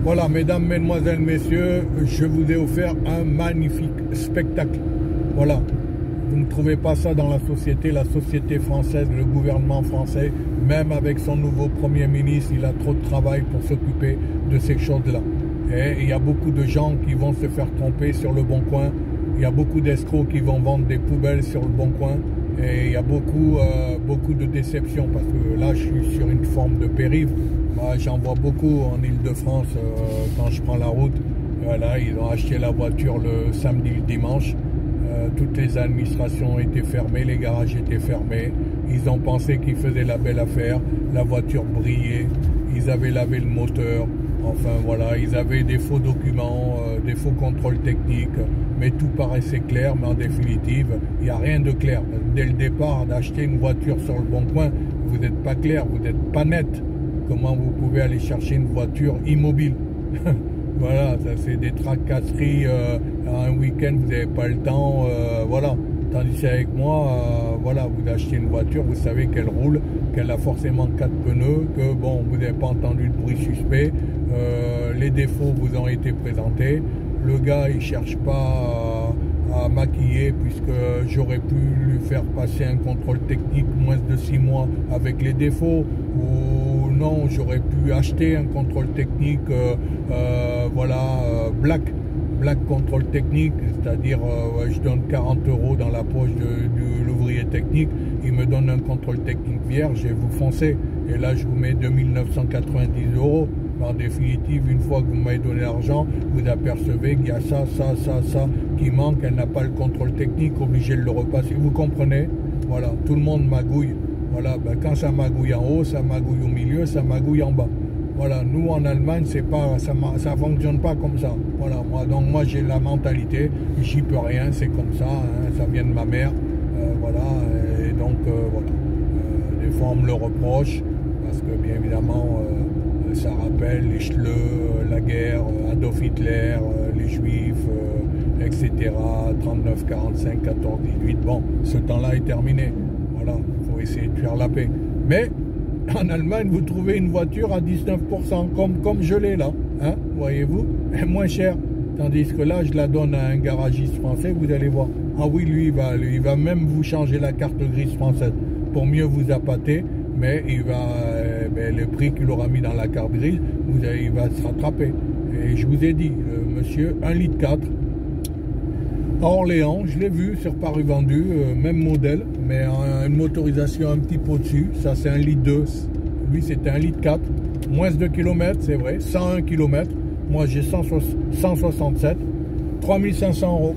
Voilà, mesdames, mesdemoiselles, messieurs, je vous ai offert un magnifique spectacle. Voilà, vous ne trouvez pas ça dans la société française, le gouvernement français, même avec son nouveau Premier ministre, il a trop de travail pour s'occuper de ces choses-là. Et il y a beaucoup de gens qui vont se faire tromper sur le Bon Coin, il y a beaucoup d'escrocs qui vont vendre des poubelles sur le Bon Coin, et il y a beaucoup de déceptions, parce que là, je suis sur une forme de périple. Moi, j'en vois beaucoup en Ile-de-France quand je prends la route. Voilà, ils ont acheté la voiture le samedi, le dimanche. Toutes les administrations étaient fermées, les garages étaient fermés. Ils ont pensé qu'ils faisaient la belle affaire. La voiture brillait. Ils avaient lavé le moteur. Enfin voilà, ils avaient des faux documents, des faux contrôles techniques. Mais tout paraissait clair. Mais en définitive, il n'y a rien de clair. Dès le départ, d'acheter une voiture sur le Bon Coin, vous n'êtes pas clair, vous n'êtes pas net. Comment vous pouvez aller chercher une voiture immobile? Voilà, ça c'est des tracasseries. Un week-end, vous n'avez pas le temps. Voilà. Tandis qu'avec moi, voilà, vous achetez une voiture, vous savez qu'elle roule, qu'elle a forcément 4 pneus, que bon, vous n'avez pas entendu de bruit suspect. Les défauts vous ont été présentés. Le gars, il cherche pas à maquiller, puisque j'aurais pu lui faire passer un contrôle technique moins de 6 mois avec les défauts, ou non, j'aurais pu acheter un contrôle technique, voilà, black contrôle technique, c'est-à-dire je donne 40 € dans la poche de l'ouvrier technique, il me donne un contrôle technique vierge et vous foncez, et là je vous mets 2990 €. En définitive, une fois que vous m'avez donné l'argent, vous apercevez qu'il y a ça qui manque, elle n'a pas le contrôle technique, obligé de le repasser. Vous comprenez? Voilà, tout le monde magouille. Voilà, ben, quand ça magouille en haut, ça magouille au milieu, ça magouille en bas. Voilà, nous en Allemagne, c'est pas, ça fonctionne pas comme ça. Voilà, moi j'ai la mentalité, j'y peux rien, c'est comme ça, hein, ça vient de ma mère. Voilà, et donc voilà. Des fois on me le reproche, parce que bien évidemment, ça rappelle les Schleux, la guerre, Adolf Hitler, les Juifs, etc. 39, 45, 14, 18. Bon, ce temps-là est terminé. Voilà, il faut essayer de faire la paix. Mais en Allemagne, vous trouvez une voiture à 19%, comme je l'ai là, hein, voyez-vous, moins cher. Tandis que là, je la donne à un garagiste français, vous allez voir. Ah oui, lui, il va même vous changer la carte grise française pour mieux vous appâter. Mais il va, le prix qu'il aura mis dans la carte grise, il va se rattraper. Et je vous ai dit, monsieur, 1,4 litre à Orléans, je l'ai vu sur Paris Vendu, même modèle, mais une motorisation un petit peu au-dessus. Ça, c'est 1,2 litre. Lui, c'était 1,4 litre. Moins de kilomètres, c'est vrai, 101 km. Moi, j'ai 167, 3500 €.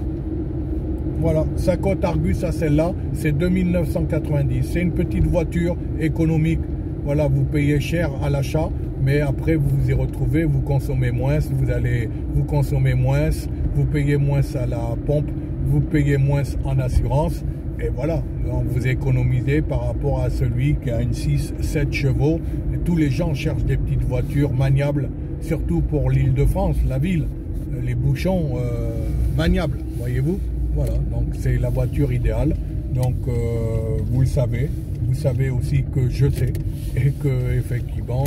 Voilà, sa cote Argus à celle-là, c'est 2990. C'est une petite voiture économique. Voilà, vous payez cher à l'achat, mais après vous vous y retrouvez, vous consommez moins, vous consommez moins, vous payez moins à la pompe, vous payez moins en assurance. Et voilà, donc vous économisez par rapport à celui qui a une 6-7 chevaux. Et tous les gens cherchent des petites voitures maniables, surtout pour l'Île-de-France, la ville. Les bouchons maniables, voyez-vous. Voilà, donc c'est la voiture idéale. Donc vous le savez, vous savez aussi que je sais et que effectivement,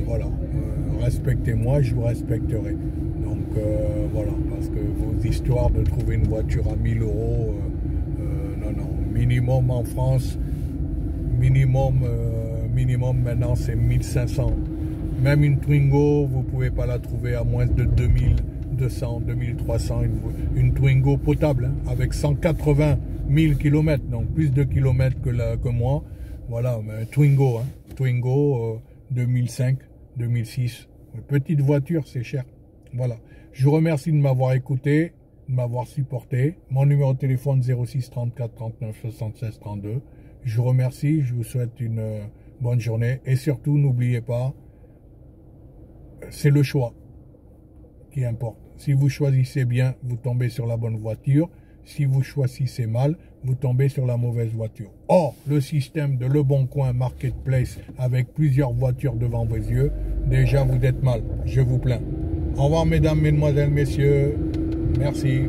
voilà, respectez-moi, je vous respecterai. Donc voilà, parce que vos histoires de trouver une voiture à 1000 €, non, minimum en France, minimum maintenant c'est 1500. Même une Twingo, vous pouvez pas la trouver à moins de 2200, 2300, une Twingo potable, hein, avec 180 000 km, donc plus de kilomètres que moi. Voilà, mais Twingo, hein, Twingo 2005, 2006. Petite voiture, c'est cher. Voilà. Je vous remercie de m'avoir écouté, de m'avoir supporté. Mon numéro de téléphone 06 34 39 76 32. Je vous remercie, je vous souhaite une bonne journée. Et surtout, n'oubliez pas, c'est le choix qui importe. Si vous choisissez bien, vous tombez sur la bonne voiture. Si vous choisissez mal, vous tombez sur la mauvaise voiture. Or, le système de Le Bon Coin Marketplace avec plusieurs voitures devant vos yeux, déjà vous êtes mal. Je vous plains. Au revoir mesdames, mesdemoiselles, messieurs. Merci.